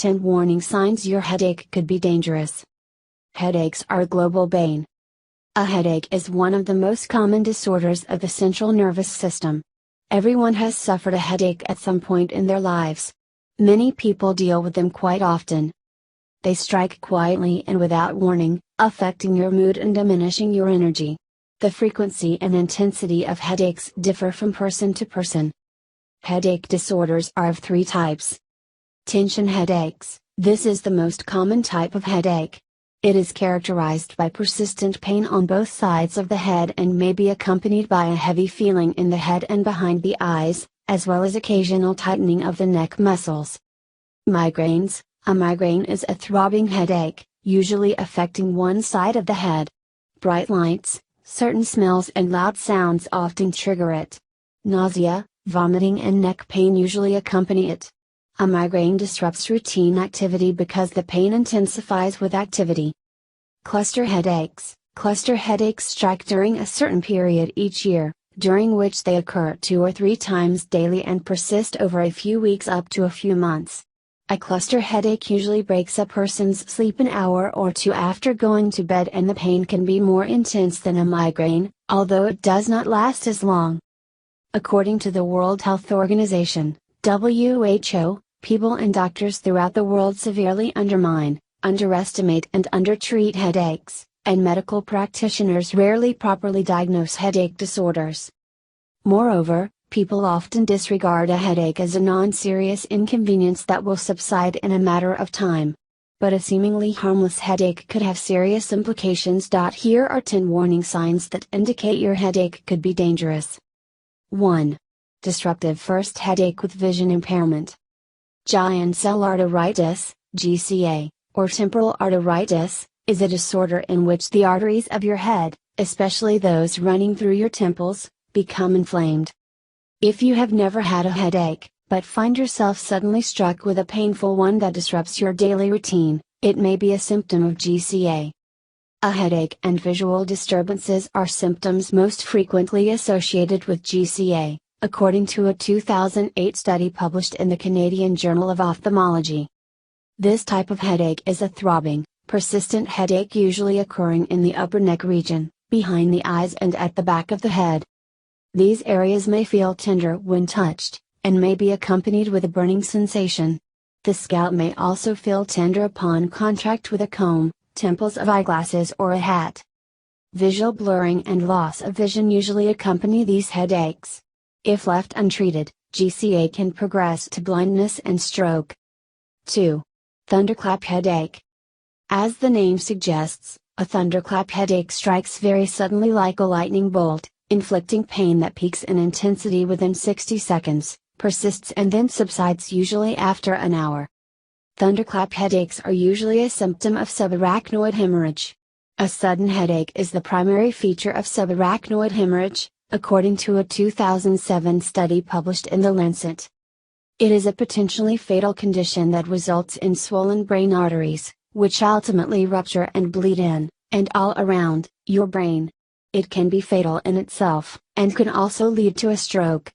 10 warning signs your headache could be dangerous. Headaches are a global bane. A headache is one of the most common disorders of the central nervous system. Everyone has suffered a headache at some point in their lives. Many people deal with them quite often. They strike quietly and without warning, affecting your mood and diminishing your energy. The frequency and intensity of headaches differ from person to person. Headache disorders are of 3 types. Tension headaches. This is the most common type of headache. It is characterized by persistent pain on both sides of the head and may be accompanied by a heavy feeling in the head and behind the eyes, as well as occasional tightening of the neck muscles. Migraines. A migraine is a throbbing headache, usually affecting one side of the head. Bright lights, certain smells and loud sounds often trigger it. Nausea, vomiting and neck pain usually accompany it. A migraine disrupts routine activity because the pain intensifies with activity. Cluster headaches. Cluster headaches strike during a certain period each year, during which they occur 2 or 3 times daily and persist over a few weeks up to a few months. A cluster headache usually breaks a person's sleep an hour or 2 after going to bed, and the pain can be more intense than a migraine, although it does not last as long. According to the World Health Organization, WHO, people and doctors throughout the world severely underestimate and undertreat headaches, and medical practitioners rarely properly diagnose headache disorders. Moreover, people often disregard a headache as a non-serious inconvenience that will subside in a matter of time. But a seemingly harmless headache could have serious implications. Here are 10 warning signs that indicate your headache could be dangerous. 1. Disruptive first headache with vision impairment. Giant cell arteritis, GCA, or temporal arteritis, is a disorder in which the arteries of your head, especially those running through your temples, become inflamed. If you have never had a headache, but find yourself suddenly struck with a painful one that disrupts your daily routine, it may be a symptom of GCA. A headache and visual disturbances are symptoms most frequently associated with GCA, according to a 2008 study published in the Canadian Journal of Ophthalmology. This type of headache is a throbbing, persistent headache usually occurring in the upper neck region, behind the eyes and at the back of the head. These areas may feel tender when touched, and may be accompanied with a burning sensation. The scalp may also feel tender upon contact with a comb, temples of eyeglasses or a hat. Visual blurring and loss of vision usually accompany these headaches. If left untreated, GCA can progress to blindness and stroke. 2. Thunderclap headache. As the name suggests, a thunderclap headache strikes very suddenly like a lightning bolt, inflicting pain that peaks in intensity within 60 seconds, persists and then subsides usually after an hour. Thunderclap headaches are usually a symptom of subarachnoid hemorrhage. A sudden headache is the primary feature of subarachnoid hemorrhage, according to a 2007 study published in The Lancet. It is a potentially fatal condition that results in swollen brain arteries, which ultimately rupture and bleed in, and all around, your brain. It can be fatal in itself, and can also lead to a stroke.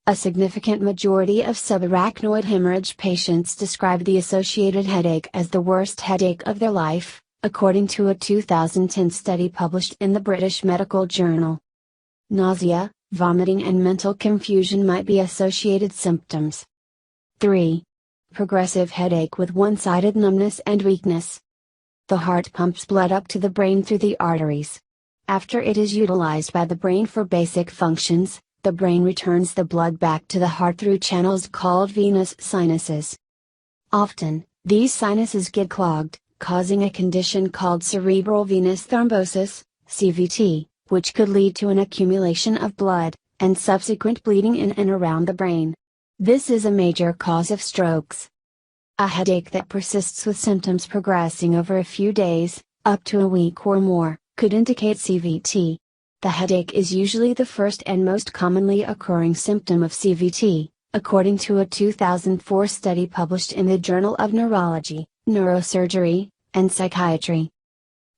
A significant majority of subarachnoid hemorrhage patients describe the associated headache as the worst headache of their life, according to a 2010 study published in the British Medical Journal. Nausea, vomiting and mental confusion might be associated symptoms. 3. Progressive headache with one-sided numbness and weakness. The heart pumps blood up to the brain through the arteries. After it is utilized by the brain for basic functions, the brain returns the blood back to the heart through channels called venous sinuses. Often, these sinuses get clogged, causing a condition called cerebral venous thrombosis, CVT, which could lead to an accumulation of blood, and subsequent bleeding in and around the brain. This is a major cause of strokes. A headache that persists with symptoms progressing over a few days, up to a week or more, could indicate CVT. The headache is usually the first and most commonly occurring symptom of CVT, according to a 2004 study published in the Journal of Neurology, Neurosurgery, and Psychiatry.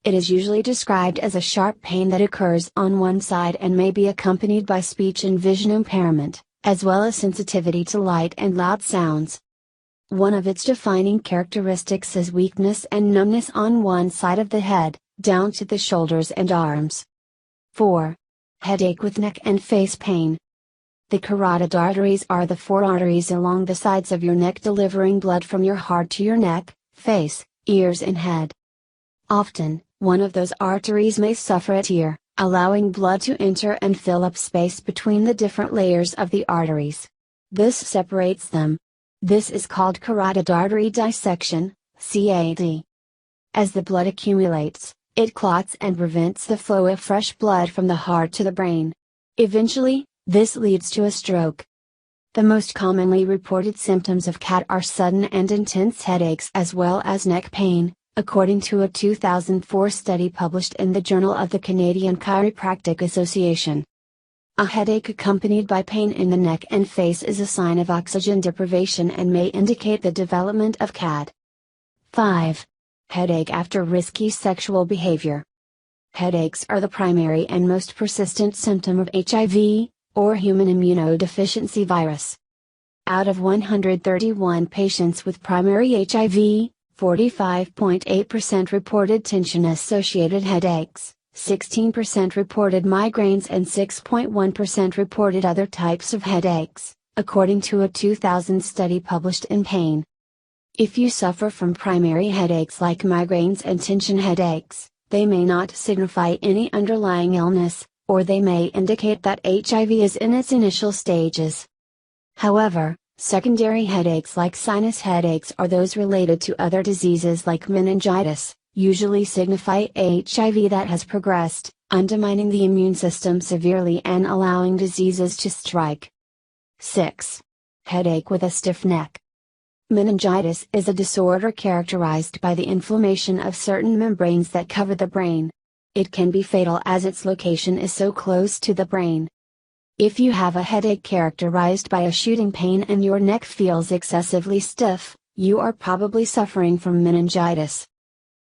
It is usually described as a sharp pain that occurs on one side and may be accompanied by speech and vision impairment, as well as sensitivity to light and loud sounds. One of its defining characteristics is weakness and numbness on one side of the head, down to the shoulders and arms. 4. Headache with neck and face pain. The carotid arteries are the four arteries along the sides of your neck delivering blood from your heart to your neck, face, ears and head. Often, one of those arteries may suffer a tear, allowing blood to enter and fill up space between the different layers of the arteries. This separates them. This is called carotid artery dissection, CAD. As the blood accumulates, it clots and prevents the flow of fresh blood from the heart to the brain. Eventually, this leads to a stroke. The most commonly reported symptoms of CAD are sudden and intense headaches as well as neck pain, according to a 2004 study published in the Journal of the Canadian Chiropractic Association. A headache accompanied by pain in the neck and face is a sign of oxygen deprivation and may indicate the development of CAD. 5. Headache after risky sexual behavior. Headaches are the primary and most persistent symptom of HIV, or human immunodeficiency virus. Out of 131 patients with primary HIV, 45.8% reported tension-associated headaches, 16% reported migraines and 6.1% reported other types of headaches, according to a 2000 study published in Pain. If you suffer from primary headaches like migraines and tension headaches, they may not signify any underlying illness, or they may indicate that HIV is in its initial stages. However, secondary headaches like sinus headaches or those related to other diseases like meningitis, usually signify HIV that has progressed, undermining the immune system severely and allowing diseases to strike. 6. Headache with a stiff neck. Meningitis is a disorder characterized by the inflammation of certain membranes that cover the brain. It can be fatal as its location is so close to the brain. If you have a headache characterized by a shooting pain and your neck feels excessively stiff, you are probably suffering from meningitis.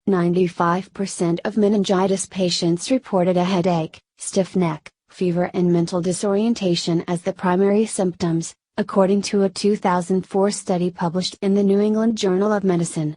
95% of meningitis patients reported a headache, stiff neck, fever and mental disorientation as the primary symptoms, according to a 2004 study published in the New England Journal of Medicine.